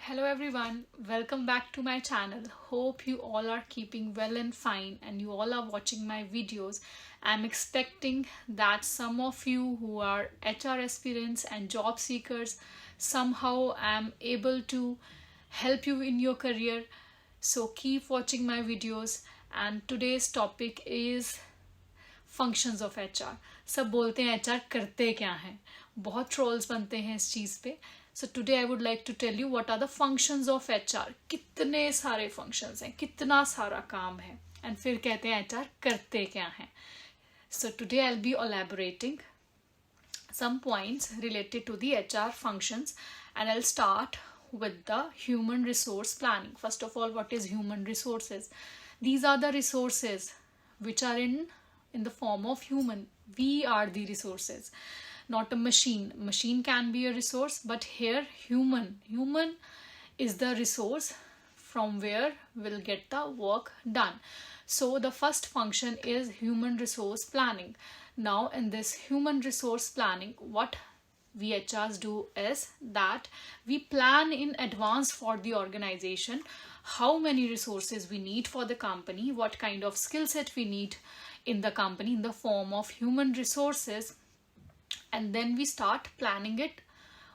Hello everyone, welcome back to my channel. Hope you all are keeping well and fine and you all are watching my videos. I'm expecting that some of you who are HR aspirants and job seekers, somehow I'm able to help you in your career. So keep watching my videos, and today's topic is functions of HR. सब बोलते हैं HR करते क्या हैं, बहुत trolls बनते हैं इस चीज़ पे. So today I would like to tell you what are the functions of HR. कितने सारे फंक्शंस हैं, कितना सारा काम है, एंड फिर कहते हैं एचआर करते क्या हैं. So today I will be elaborating some points related to the HR functions, and I'll start with the human resource planning. First of all, what is human resources? These are the resources which are in the form of human. We are the resources, not a machine. Machine can be a resource, but here human is the resource from where we'll get the work done. So the first function is human resource planning. Now in this human resource planning, what we HRs do is that we plan in advance for the organization how many resources we need for the company, what kind of skill set we need in the company in the form of human resources, and then we start planning it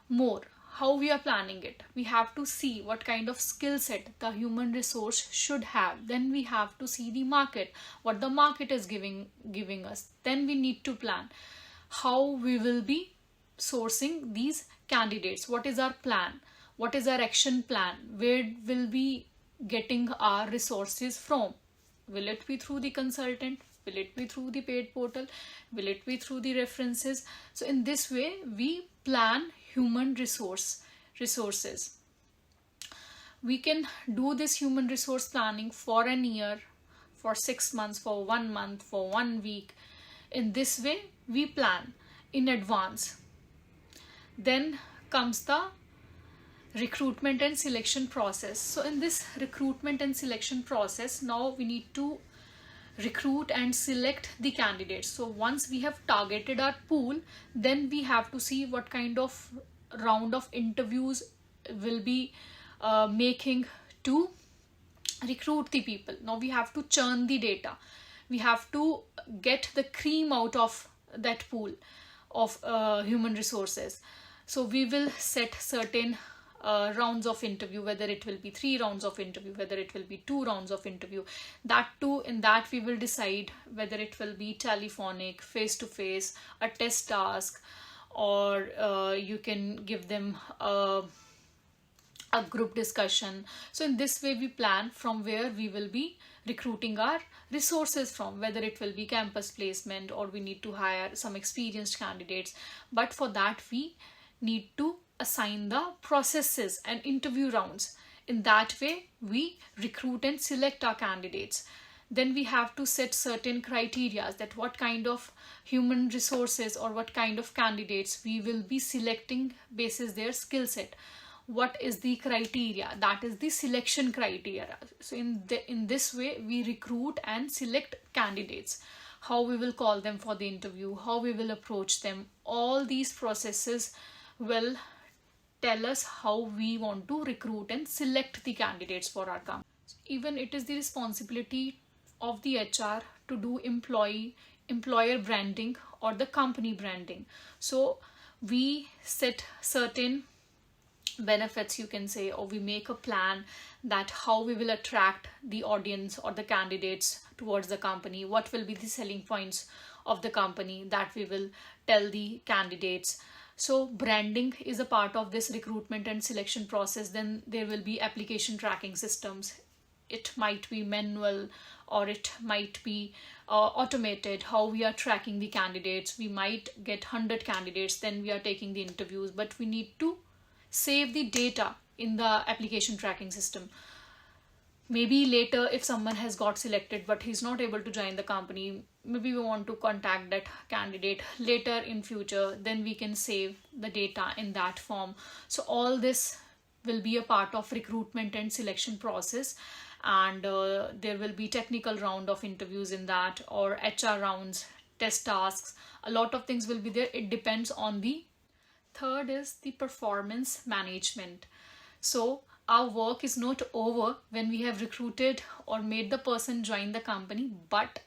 more. How we are planning it? We have to see what kind of skill set the human resource should have. Then we have to see the market, what the market is giving us. Then we need to plan how we will be sourcing these candidates. What is our plan? What is our action plan? Where will we getting our resources from? Will it be through the consultant? Will it be through the paid portal? Will it be through the references? So in this way we plan human resources. We can do this human resource planning for an year, for 6 months, for 1 month, for 1 week. In this way we plan in advance. Then comes the recruitment and selection process. So in this recruitment and selection process, now we need to recruit and select the candidates. So once we have targeted our pool, then we have to see what kind of round of interviews will be making to recruit the people. Now we have to churn the data. We have to get the cream out of that pool of human resources. So we will set certain rounds of interview, whether it will be 3 rounds of interview, whether it will be 2 rounds of interview. That too, in that we will decide whether it will be telephonic, face to face, a test task, or you can give them a group discussion. So in this way we plan from where we will be recruiting our resources from, whether it will be campus placement or we need to hire some experienced candidates. But for that we need to assign the processes and interview rounds. In that way we recruit and select our candidates. Then we have to set certain criteria, that what kind of human resources or what kind of candidates we will be selecting basis their skill set. What is the criteria? That is the selection criteria. So in this way we recruit and select candidates. How we will call them for the interview, how we will approach them, all these processes will tell us how we want to recruit and select the candidates for our company. Even it is the responsibility of the HR to do employer branding or the company branding. So we set certain benefits, you can say, or we make a plan that how we will attract the audience or the candidates towards the company, what will be the selling points of the company, that we will tell the candidates. So branding is a part of this recruitment and selection process. Then there will be application tracking systems. It might be manual or it might be automated, how we are tracking the candidates. We might get 100 candidates, then we are taking the interviews, but we need to save the data in the application tracking system. Maybe later if someone has got selected but he's not able to join the company, maybe we want to contact that candidate later in future, then we can save the data in that form. So all this will be a part of recruitment and selection process, and there will be technical round of interviews in that, or HR rounds, test tasks, a lot of things will be there. It depends on the. Third is the performance management. So our work is not over when we have recruited or made the person join the company, but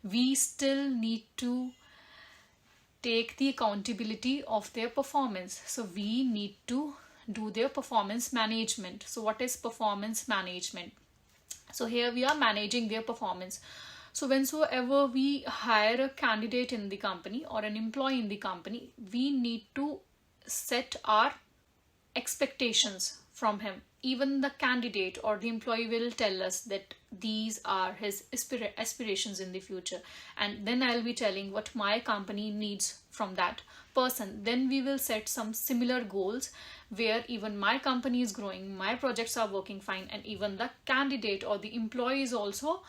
we still need to take the accountability of their performance. So we need to do their performance management. So what is performance management? So here we are managing their performance. So whensoever we hire a candidate in the company or an employee in the company, we need to set our expectations from him. Even the candidate or the employee will tell us that these are his aspirations in the future, and then I'll be telling what my company needs from that person. Then we will set some similar goals where even my company is growing, my projects are working fine, and even the candidate or the employee is also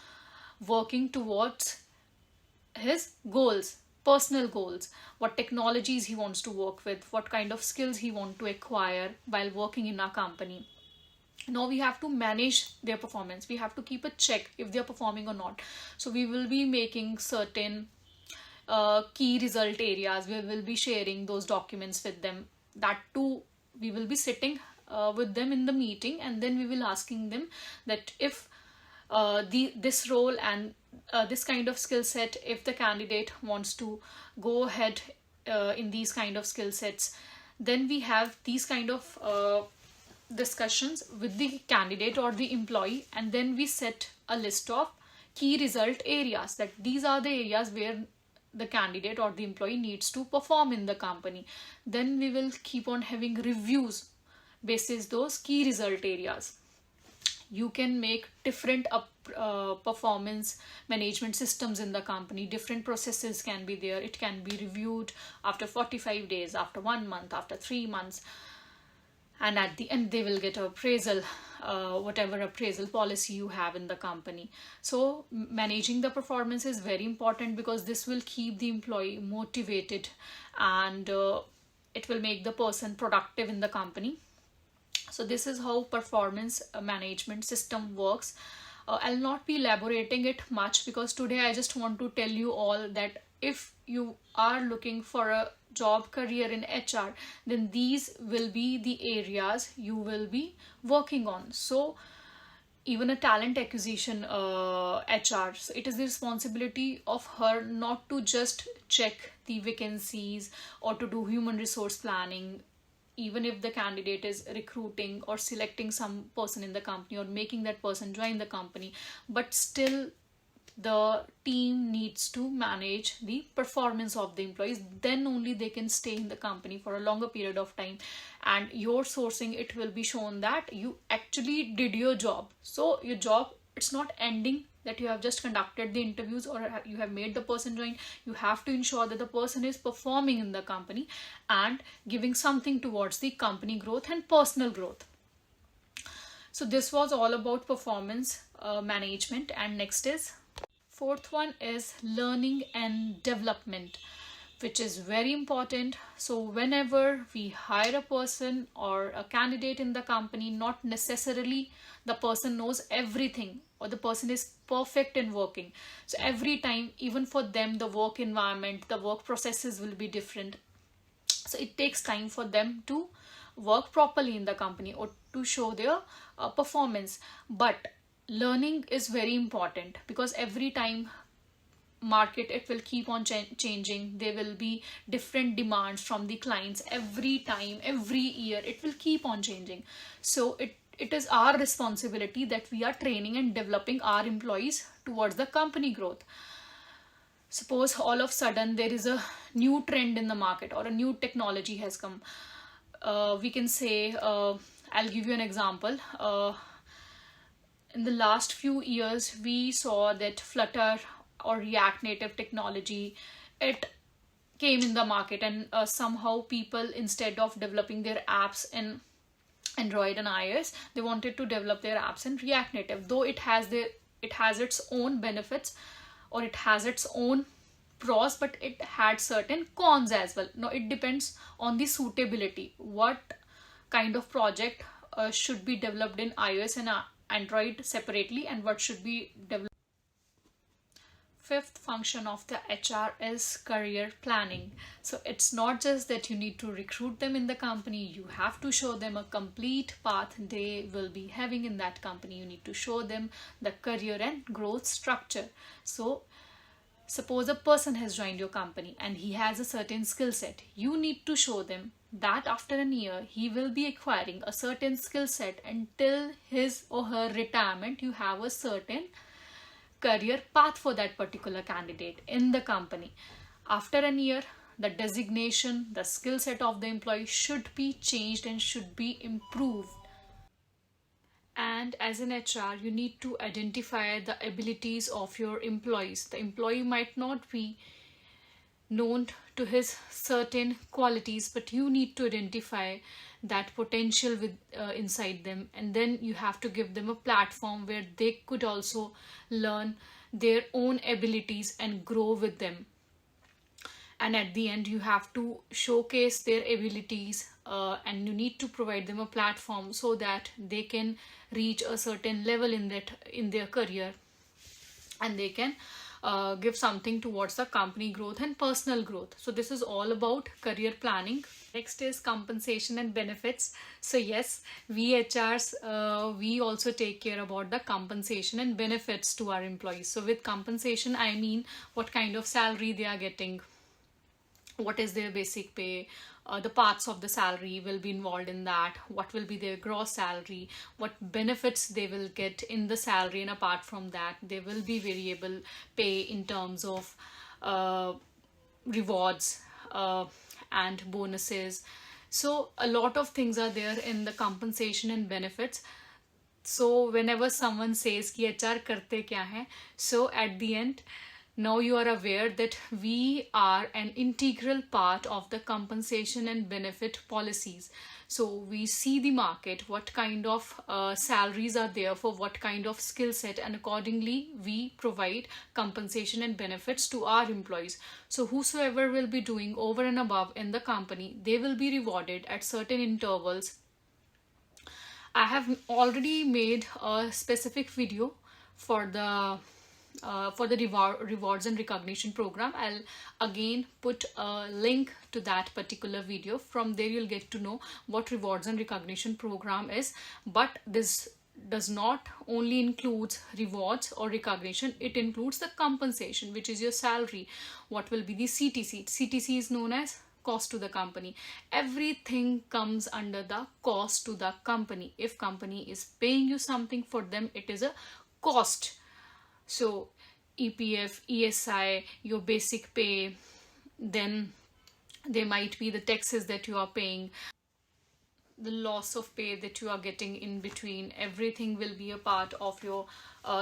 working towards his goals, personal goals, what technologies he wants to work with, what kind of skills he wants to acquire while working in our company. Now we have to manage their performance. We have to keep a check if they are performing or not. So we will be making certain key result areas. We will be sharing those documents with them. That too, we will be sitting with them in the meeting, and then we will asking them that if this role and this kind of skill set, if the candidate wants to go ahead in these kind of skill sets, then we have these kind of discussions with the candidate or the employee, and then we set a list of key result areas, that these are the areas where the candidate or the employee needs to perform in the company. Then we will keep on having reviews basis those key result areas. You can make different performance management systems in the company. Different processes can be there. It can be reviewed after 45 days, after 1 month, after 3 months, and at the end they will get an appraisal, whatever appraisal policy you have in the company. So managing the performance is very important, because this will keep the employee motivated, and it will make the person productive in the company. So this is how performance management system works. I'll not be elaborating it much, because today I just want to tell you all that if you are looking for a job career in HR, then these will be the areas you will be working on. So even a talent acquisition HR, so it is the responsibility of her not to just check the vacancies or to do human resource planning. Even if the candidate is recruiting or selecting some person in the company or making that person join the company, but still the team needs to manage the performance of the employees. Then only they can stay in the company for a longer period of time, and your sourcing, it will be shown that you actually did your job. So your job, it's not ending that you have just conducted the interviews or you have made the person join. You have to ensure that the person is performing in the company and giving something towards the company growth and personal growth. So this was all about performance management. And next is fourth one is learning and development, which is very important. So whenever we hire a person or a candidate in the company, not necessarily the person knows everything or the person is perfect in working. So every time, even for them, the work environment, the work processes will be different. So it takes time for them to work properly in the company or to show their performance. But learning is very important, because every time market, it will keep on changing. There will be different demands from the clients every time, every year. It will keep on changing. So it is our responsibility that we are training and developing our employees towards the company growth. Suppose all of a sudden there is a new trend in the market or a new technology has come. We can say, I'll give you an example. In the last few years, we saw that Flutter or React Native technology, it came in the market, and somehow people, instead of developing their apps in Android and iOS, they wanted to develop their apps in React Native. Though it has its own benefits or it has its own pros, but it had certain cons as well. Now it depends on the suitability. What kind of project should be developed in iOS and Android separately, and what should be developed Fifth function of the HR is career planning. So it's not just that you need to recruit them in the company, you have to show them a complete path they will be having in that company. You need to show them the career and growth structure. So suppose a person has joined your company and he has a certain skill set. You need to show them that after a year he will be acquiring a certain skill set until his or her retirement. You have a certain career path for that particular candidate in the company. After a year, the designation, the skill set of the employee should be changed and should be improved. And as an HR, you need to identify the abilities of your employees. The employee might not be known to his certain qualities, but you need to identify that potential with inside them, and then you have to give them a platform where they could also learn their own abilities and grow with them. And at the end, you have to showcase their abilities, and you need to provide them a platform so that they can reach a certain level in their career, and they can give something towards the company growth and personal growth. So this is all about career planning. Next is compensation and benefits. So yes, we HRs, we also take care about the compensation and benefits to our employees. So with compensation, I mean what kind of salary they are getting, what is their basic pay, the parts of the salary will be involved in that, what will be their gross salary, what benefits they will get in the salary, and apart from that there will be variable pay in terms of rewards and bonuses. So a lot of things are there in the compensation and benefits. So whenever someone says ki HR karte kya hai, so at the end, now you are aware that we are an integral part of the compensation and benefit policies. So we see the market, what kind of salaries are there for what kind of skill set, and accordingly we provide compensation and benefits to our employees. So whosoever will be doing over and above in the company, they will be rewarded at certain intervals. I have already made a specific video for the rewards and recognition program. I'll again put a link to that particular video. From there you'll get to know what rewards and recognition program is. But this does not only include rewards or recognition, it includes the compensation, which is your salary. What will be the CTC? CTC is known as cost to the company. Everything comes under the cost to the company. If company is paying you something, for them it is a cost. So EPF, ESI, your basic pay, then there might be the taxes that you are paying, the loss of pay that you are getting in between. Everything will be a part of your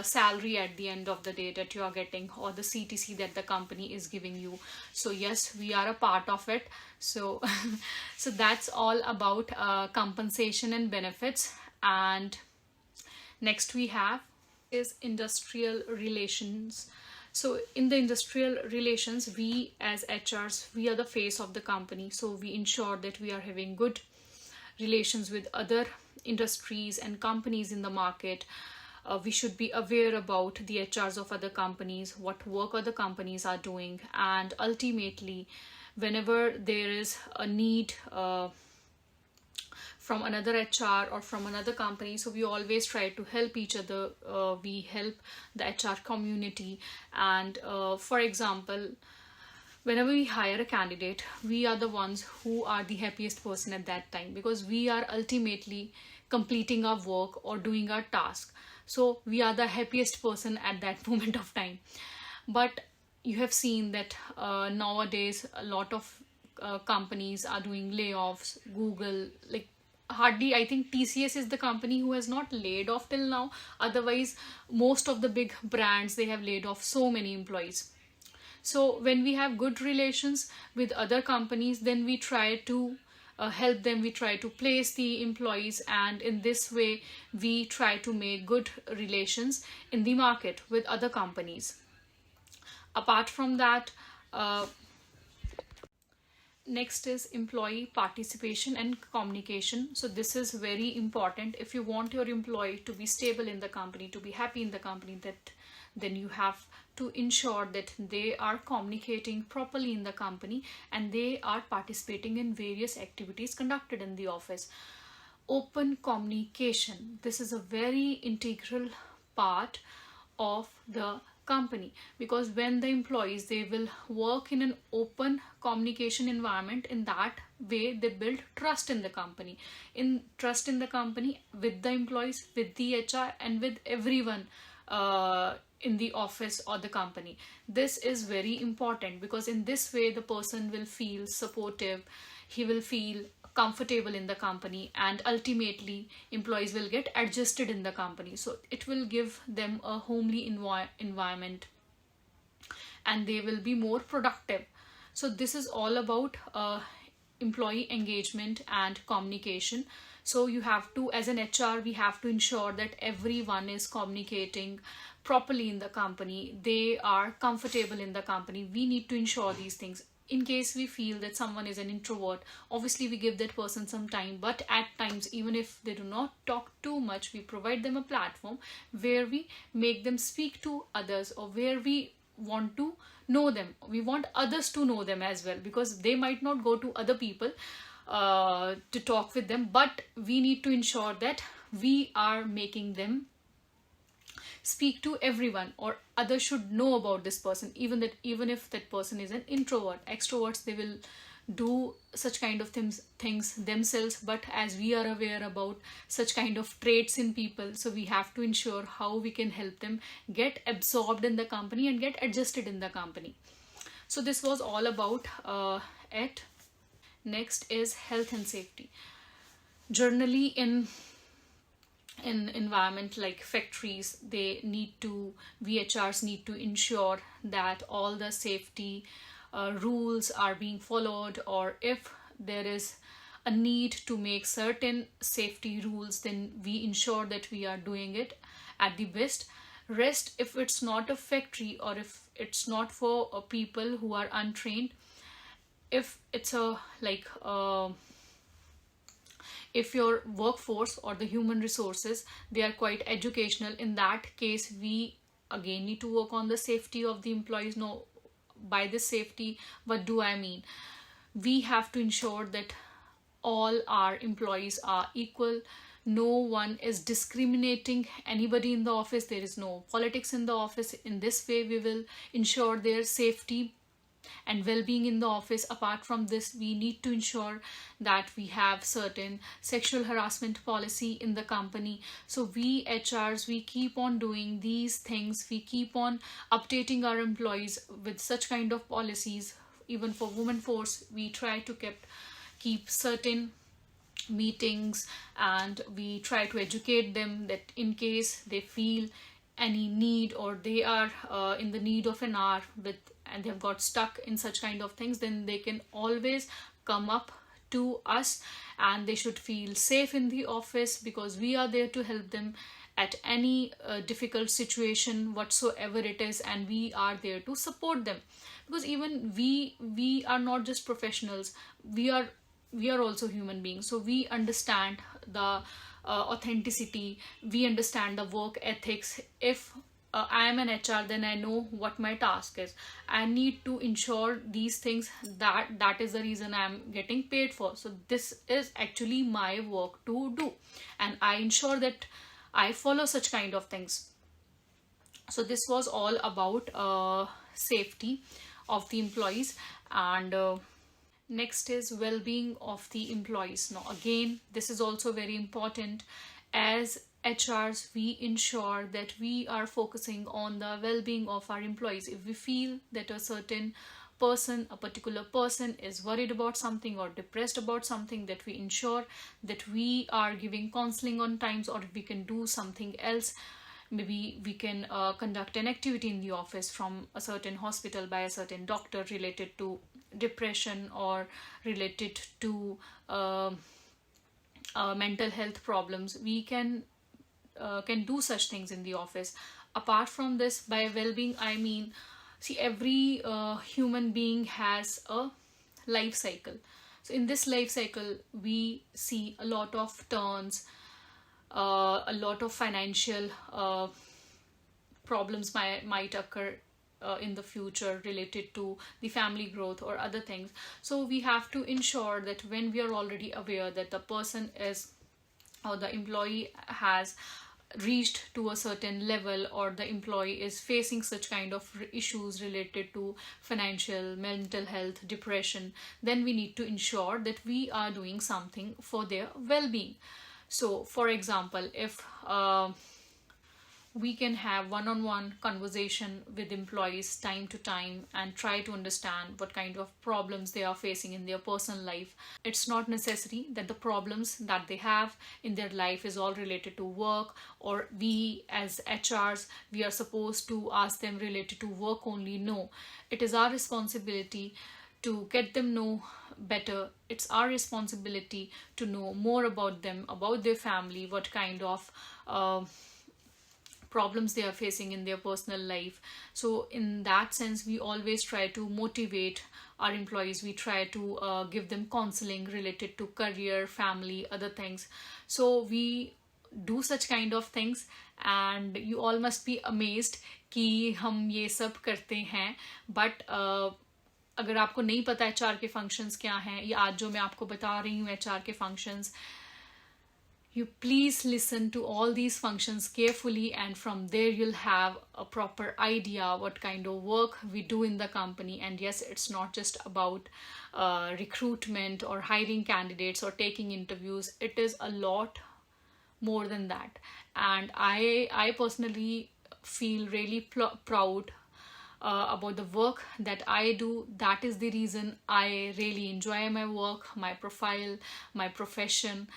salary at the end of the day that you are getting, or the CTC that the company is giving you. So yes, we are a part of it. So so that's all about compensation and benefits. And next we have is industrial relations. So in the industrial relations, we as HRs, we are the face of the company. So we ensure that we are having good relations with other industries and companies in the market. We should be aware about the HRs of other companies, what work other companies are doing, and ultimately whenever there is a need from another HR or from another company, so we always try to help each other. We help the HR community. And for example, whenever we hire a candidate, we are the ones who are the happiest person at that time, because we are ultimately completing our work or doing our task. So we are the happiest person at that moment of time. But you have seen that nowadays a lot of companies are doing layoffs. Google, like, hardly, I think TCS is the company who has not laid off till now. Otherwise, most of the big brands, they have laid off so many employees. So when we have good relations with other companies, then we try to help them, we try to place the employees, and in this way we try to make good relations in the market with other companies. Apart from that, next is employee participation and communication. So this is very important. If you want your employee to be stable in the company, to be happy in the company, that then you have to ensure that they are communicating properly in the company and they are participating in various activities conducted in the office. Open communication, this is a very integral part of the company, because when the employees, they will work in an open communication environment, in that way they build trust in the company, with the employees, with the HR, and with everyone in the office or the company. This is very important, because in this way the person will feel supportive, he will feel comfortable in the company, and ultimately employees will get adjusted in the company. So it will give them a homely environment, and they will be more productive. So this is all about employee engagement and communication. So you have to, as an HR, we have to ensure that everyone is communicating properly in the company, they are comfortable in the company. We need to ensure these things. In case we feel that someone is an introvert, obviously we give that person some time, but at times, even if they do not talk too much, we provide them a platform where we make them speak to others, or where we want to know them, we want others to know them as well, because they might not go to other people to talk with them, but we need to ensure that we are making them speak to everyone, or others should know about this person, even if that person is an introvert. Extroverts, they will do such kind of things themselves, but as we are aware about such kind of traits in people, so we have to ensure how we can help them get absorbed in the company and get adjusted in the company. So this was all about it. Next is health and safety. Generally, in environment like factories, VHRs need to ensure that all the safety rules are being followed, or if there is a need to make certain safety rules, then we ensure that we are doing it at the best. Rest, if it's not a factory, or if it's not for people who are untrained, if it's if your workforce or the human resources, they are quite educational, in that case we again need to work on the safety of the employees. No, by this safety, what do I mean? We have to ensure that all our employees are equal, no one is discriminating anybody in the office, there is no politics in the office. In this way we will ensure their safety and well-being in the office. Apart from this, we need to ensure that we have certain sexual harassment policy in the company. So we HRs, we keep on doing these things, we keep on updating our employees with such kind of policies. Even for women force, we try to keep certain meetings, and we try to educate them that in case they feel any need, or they are in the need of an hour and they've got stuck in such kind of things, then they can always come up to us, and they should feel safe in the office, because we are there to help them at any difficult situation whatsoever it is, and we are there to support them. Because even we are not just professionals, we are also human beings, so we understand the authenticity, we understand the work ethics. If I am an HR, then I know what my task is. I need to ensure these things, that is the reason I am getting paid for. So this is actually my work to do, and I ensure that I follow such kind of things. So this was all about safety of the employees. And next is well-being of the employees. Now again, this is also very important. As HRs, we ensure that we are focusing on the well-being of our employees. If we feel that a particular person is worried about something or depressed about something, that we ensure that we are giving counseling on times, or we can do something else. Maybe we can conduct an activity in the office from a certain hospital by a certain doctor related to depression, or related to mental health problems. We can do such things in the office. Apart from this, by well-being, I mean, see, every human being has a life cycle. So in this life cycle, we see a lot of turns, a lot of financial problems might occur in the future related to the family growth or other things. So we have to ensure that when we are already aware that the person is, or the employee has reached to a certain level, or the employee is facing such kind of issues related to financial, mental health, depression, then we need to ensure that we are doing something for their well-being. So for example, if we can have one-on-one conversation with employees time to time and try to understand what kind of problems they are facing in their personal life. It's not necessary that the problems that they have in their life is all related to work, or we as HRs, we are supposed to ask them related to work only. No, it is our responsibility to get them know better. It's our responsibility to know more about them, about their family, what kind of problems they are facing in their personal life. So in that sense, we always try to motivate our employees. We try to give them counseling related to career, family, other things. So we do such kind of things, and you all must be amazed कि हम ये सब करते हैं. But अगर आपको नहीं पता HR के functions क्या हैं, या आज जो मैं आपको बता रही हूँ HR के functions, you please listen to all these functions carefully, and from there you'll have a proper idea what kind of work we do in the company. And yes, it's not just about recruitment or hiring candidates or taking interviews. It is a lot more than that. And I personally feel really proud about the work that I do. That is the reason I really enjoy my work, my profile, my profession.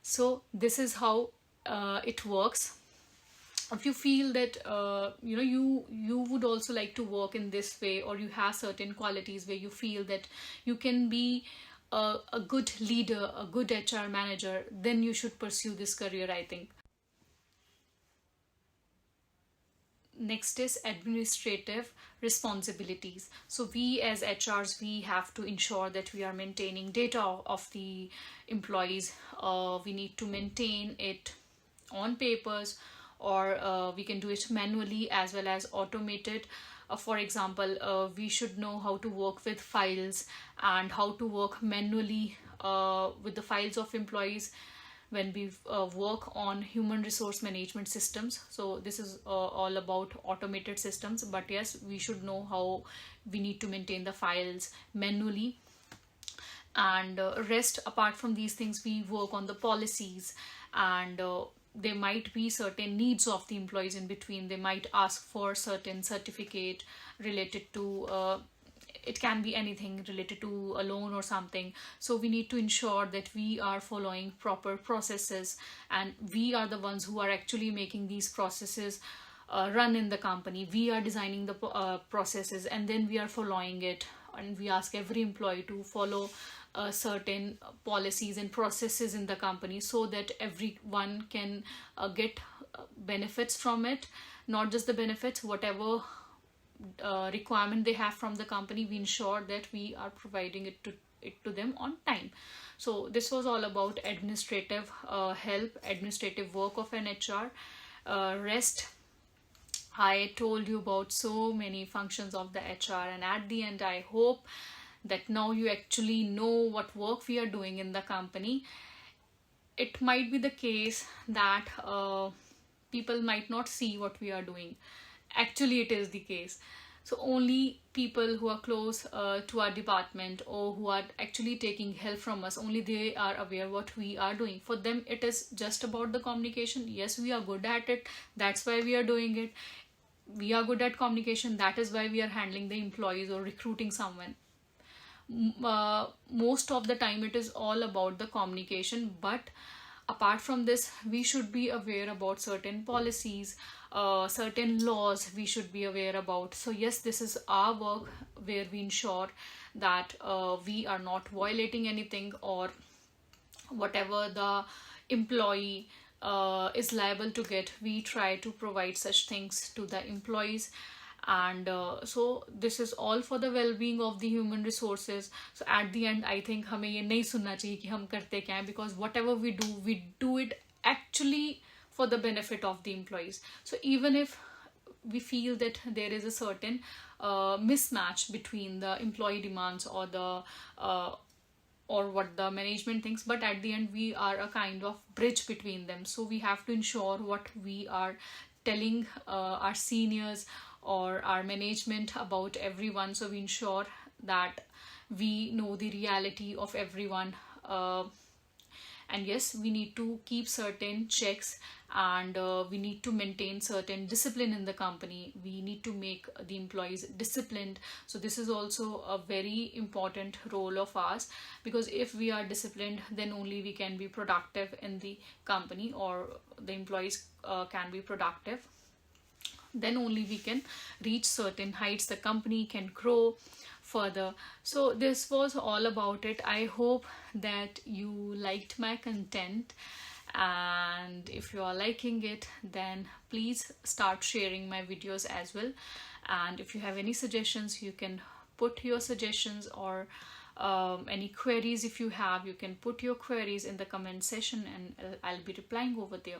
So this is how it works. If you feel that you would also like to work in this way, or you have certain qualities where you feel that you can be a good leader, a good HR manager, then you should pursue this career, I think. Next is administrative responsibilities. So we as HRs, we have to ensure that we are maintaining data of the employees. We need to maintain it on papers, or we can do it manually as well as automated. For example, we should know how to work with files and how to work manually with the files of employees when we work on human resource management systems. So this is all about automated systems, but yes, we should know how we need to maintain the files manually. And rest, apart from these things, we work on the policies, and there might be certain needs of the employees in between. They might ask for certain certificate related to it can be anything related to a loan or something. So we need to ensure that we are following proper processes, and we are the ones who are actually making these processes run in the company. We are designing the processes, and then we are following it, and we ask every employee to follow certain policies and processes in the company, so that everyone can get benefits from it. Not just the benefits, whatever requirement they have from the company, we ensure that we are providing it to them on time. So this was all about administrative help, administrative work of an HR. Rest, I told you about so many functions of the HR, and at the end I hope that now you actually know what work we are doing in the company. It might be the case that people might not see what we are doing. Actually, it is the case. So only people who are close to our department, or who are actually taking help from us, only they are aware what we are doing. For them, it is just about the communication. Yes, we are good at it. That's why we are doing it. We are good at communication. That is why we are handling the employees or recruiting someone. Most of the time, it is all about the communication. But apart from this, we should be aware about certain policies, certain laws we should be aware about. So yes, this is our work, where we ensure that we are not violating anything, or whatever the employee is liable to get, we try to provide such things to the employees. And so this is all for the well-being of the human resources. So at the end, I think हमें ये नहीं सुनना चाहिए कि हम करते क्या हैं, because whatever we do it actually for the benefit of the employees. So even if we feel that there is a certain mismatch between the employee demands or the or what the management thinks, but at the end we are a kind of bridge between them. So we have to ensure what we are telling our seniors or our management about everyone, so we ensure that we know the reality of everyone. And yes, we need to keep certain checks, and we need to maintain certain discipline in the company. We need to make the employees disciplined. So this is also a very important role of ours, because if we are disciplined, then only we can be productive in the company, or the employees can be productive. Then only we can reach certain heights, the company can grow further. So this was all about it. I hope that you liked my content, and if you are liking it, then please start sharing my videos as well. And if you have any suggestions, you can put your suggestions, or any queries if you have, you can put your queries in the comment section, and I'll be replying over there.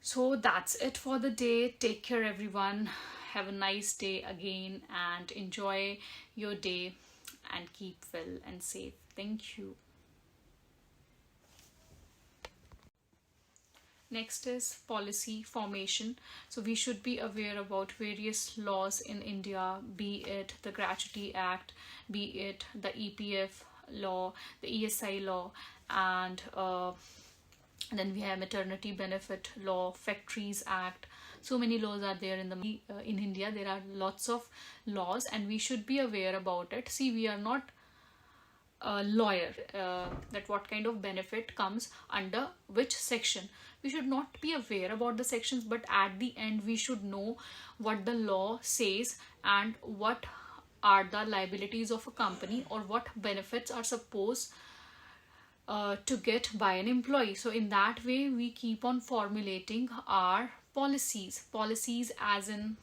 So that's it for the day. Take care, everyone. Have a nice day again, and enjoy your day, and keep well and safe. Thank you. Next is policy formation. So we should be aware about various laws in India, be it the Gratuity Act, be it the EPF law, the ESI law, and then we have maternity benefit law, Factories Act. So many laws are there in India. There are lots of laws, and we should be aware about it. See, we are not a lawyer, that what kind of benefit comes under which section. We should not be aware about the sections, but at the end we should know what the law says and what are the liabilities of a company, or what benefits are supposed to get by an employee. So in that way we keep on formulating our policies as in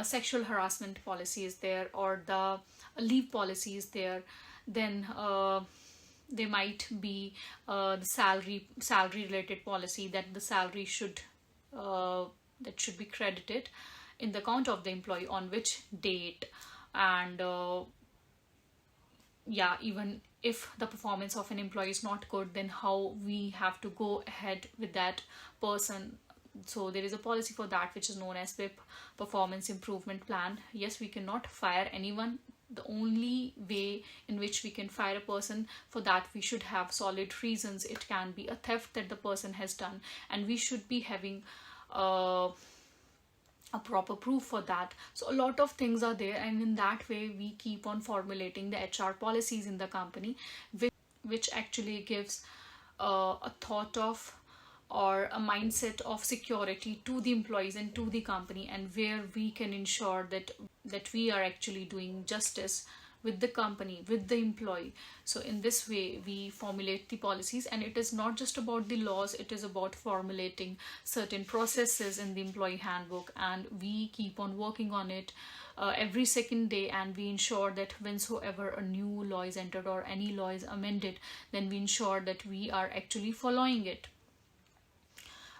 sexual harassment policy is there, or the leave policy is there. Then there might be the salary related policy, that the salary should that should be credited in the account of the employee on which date. And yeah, even if the performance of an employee is not good, then how we have to go ahead with that person. So there is a policy for that, which is known as PIP, performance improvement plan. Yes, we cannot fire anyone. The only way in which we can fire a person, for that we should have solid reasons. It can be a theft that the person has done, and we should be having a proper proof for that. So a lot of things are there, and in that way we keep on formulating the HR policies in the company, which actually gives a thought of, or a mindset of security to the employees and to the company, and where we can ensure that we are actually doing justice with the company, with the employee. So in this way we formulate the policies, and it is not just about the laws, it is about formulating certain processes in the employee handbook, and we keep on working on it every second day, and we ensure that whensoever a new law is entered or any law is amended, then we ensure that we are actually following it.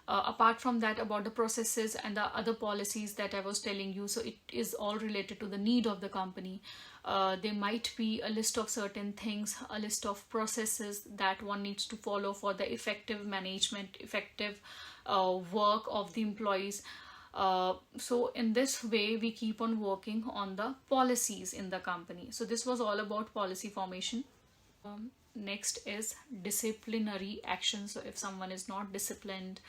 Apart from that, about the processes and the other policies that I was telling you, so it is all related to the need of the company. There might be a list of certain things, a list of processes that one needs to follow for the effective management, effective work of the employees. So in this way we keep on working on the policies in the company. So this was all about policy formation. Next is disciplinary action. So if someone is not disciplined,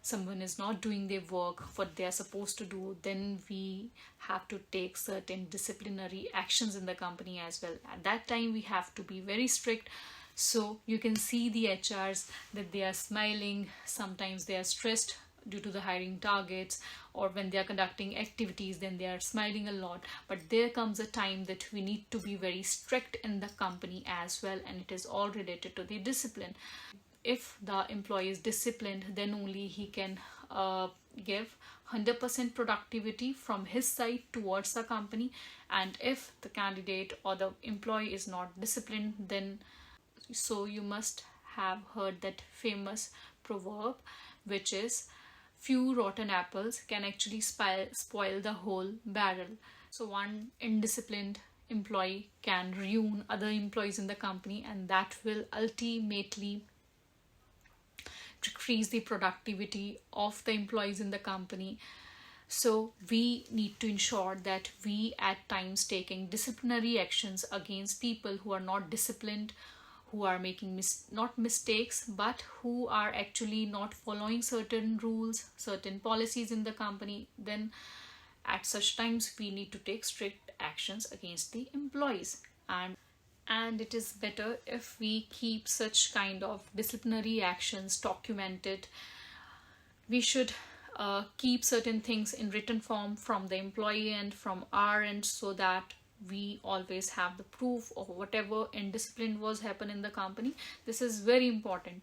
someone is not doing their work, what they are supposed to do, then we have to take certain disciplinary actions in the company as well. At that time we have to be very strict. So you can see the HRs that they are smiling, sometimes they are stressed due to the hiring targets, or when they are conducting activities, then they are smiling a lot. But there comes a time that we need to be very strict in the company as well, and it is all related to the discipline. If the employee is disciplined, then only he can give 100% productivity from his side towards the company. And if the candidate or the employee is not disciplined, then so you must have heard that famous proverb, which is few rotten apples can actually spoil the whole barrel. So one indisciplined employee can ruin other employees in the company, and that will ultimately decrease the productivity of the employees in the company. So we need to ensure that we at times taking disciplinary actions against people who are not disciplined, who are making not mistakes, but who are actually not following certain rules, certain policies in the company. Then at such times we need to take strict actions against the employees. And it is better if we keep such kind of disciplinary actions documented. We should keep certain things in written form from the employee and from our end, so that we always have the proof of whatever indiscipline was happen in the company. This is very important.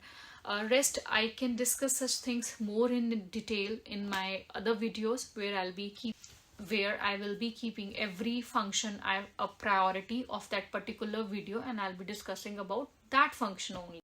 Rest I can discuss such things more in detail in my other videos, where I will be keeping every function a priority of that particular video, and I'll be discussing about that function only.